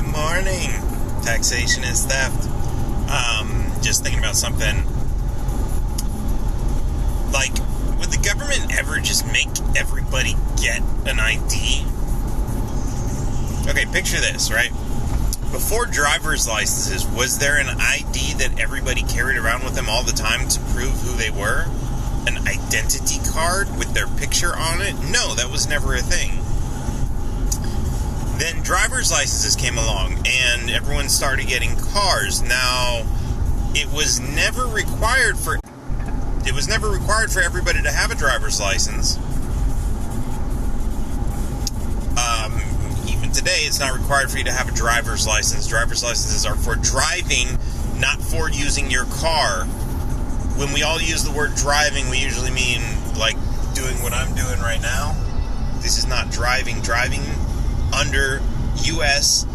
Good morning. Taxation is theft. Just thinking about something. Like, would the government ever just make everybody get an ID? Okay, picture this, right? Before driver's licenses, was there an ID that everybody carried around with them all the time to prove who they were? An identity card with their picture on it? No, that was never a thing. Then driver's licenses came along and everyone started getting cars. Now, it was never required for everybody to have a driver's license. Even today, it's not required for you to have a driver's license. Driver's licenses are for driving, not for using your car. When we all use the word driving, we usually mean like doing what I'm doing right now. This is not driving. Driving under U.S.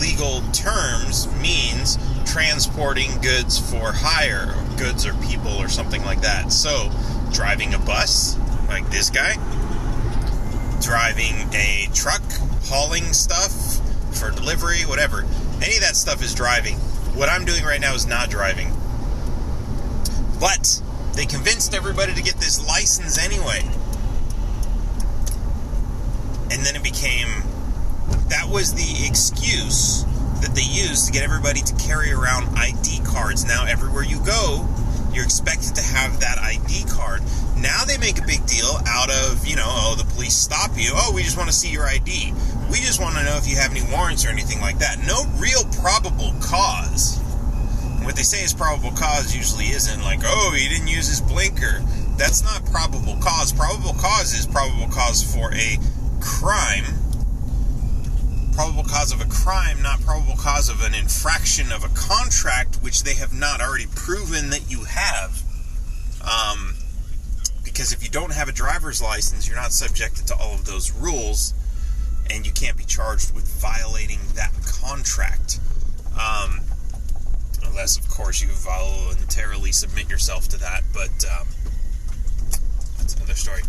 legal terms means transporting goods for hire, goods or people or something like that. So, driving a bus, like this guy, driving a truck, hauling stuff for delivery, whatever. Any of that stuff is driving. What I'm doing right now is not driving. But they convinced everybody to get this license anyway. And then it became, that was the excuse that they used to get everybody to carry around ID cards. Now everywhere you go, you're expected to have that ID card. Now they make a big deal out of, the police stop you. Oh, we just want to see your ID. We just want to know if you have any warrants or anything like that. No real probable cause. What they say is probable cause usually isn't like, oh, he didn't use his blinker. That's not probable cause. Probable cause is probable cause for a crime. Probable cause of a crime, not probable cause of an infraction of a contract, which they have not already proven that you have. Because if you don't have a driver's license, you're not subjected to all of those rules, and you can't be charged with violating that contract. Unless, of course, you voluntarily submit yourself to that, but that's another story.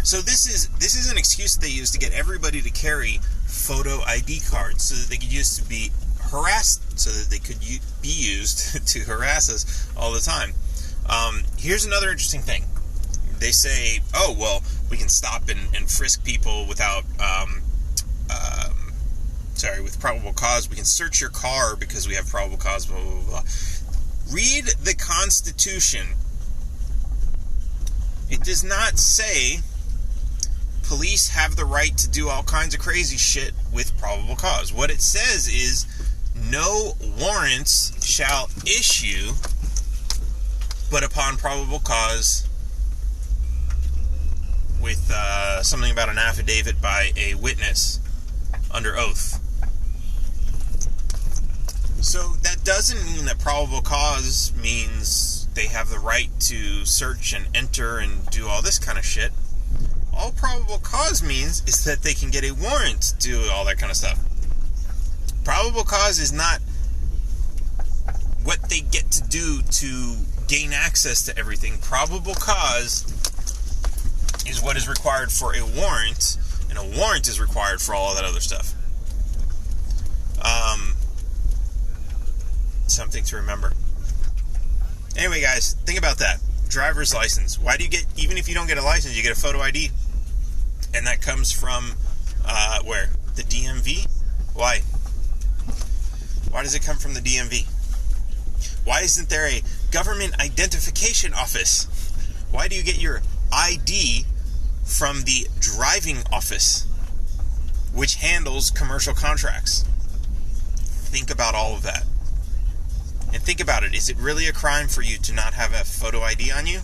So this is an excuse they use to get everybody to carry photo ID cards so that they could use to be harassed, so that they could be used to harass us all the time. Here's another interesting thing. They say, oh, well, we can stop and frisk people without, with probable cause. We can search your car because we have probable cause, blah, blah, blah, blah. Read the Constitution. It does not say police have the right to do all kinds of crazy shit with probable cause. What it says is no warrants shall issue but upon probable cause with something about an affidavit by a witness under oath. So that doesn't mean that probable cause means they have the right to search and enter and do all this kind of shit. All probable cause means is that they can get a warrant to do all that kind of stuff. Probable cause is not what they get to do to gain access to everything. Probable cause is what is required for a warrant, and a warrant is required for all of that other stuff. Something to remember. Anyway, guys, think about that. Driver's license. Why do you get, even if you don't get a license, you get a photo ID? And that comes from, where? The DMV? Why? Why does it come from the DMV? Why isn't there a government identification office? Why do you get your ID from the driving office, which handles commercial contracts? Think about all of that. And think about it. Is it really a crime for you to not have a photo ID on you?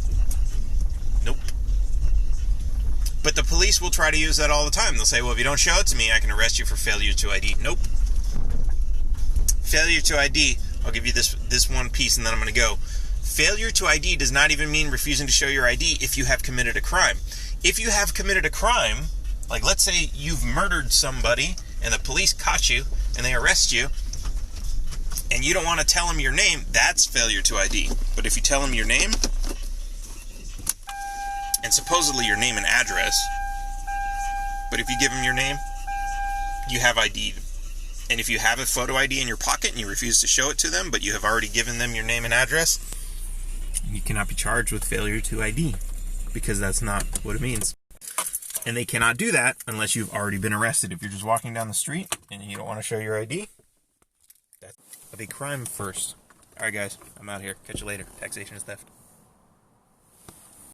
Nope. But the police will try to use that all the time. They'll say, well, if you don't show it to me, I can arrest you for failure to ID. Nope. Failure to ID, I'll give you this one piece and then I'm going to go. Failure to ID does not even mean refusing to show your ID if you have committed a crime. If you have committed a crime, like let's say you've murdered somebody and the police caught you and they arrest you, and you don't want to tell them your name, that's failure to ID. But if you tell them your name, and supposedly your name and address, but if you give them your name, you have ID. And if you have a photo ID in your pocket and you refuse to show it to them, but you have already given them your name and address, you cannot be charged with failure to ID, because that's not what it means. And they cannot do that unless you've already been arrested. If you're just walking down the street and you don't want to show your ID, that's a big crime first. All right, guys, I'm out here. Catch you later. Taxation is theft.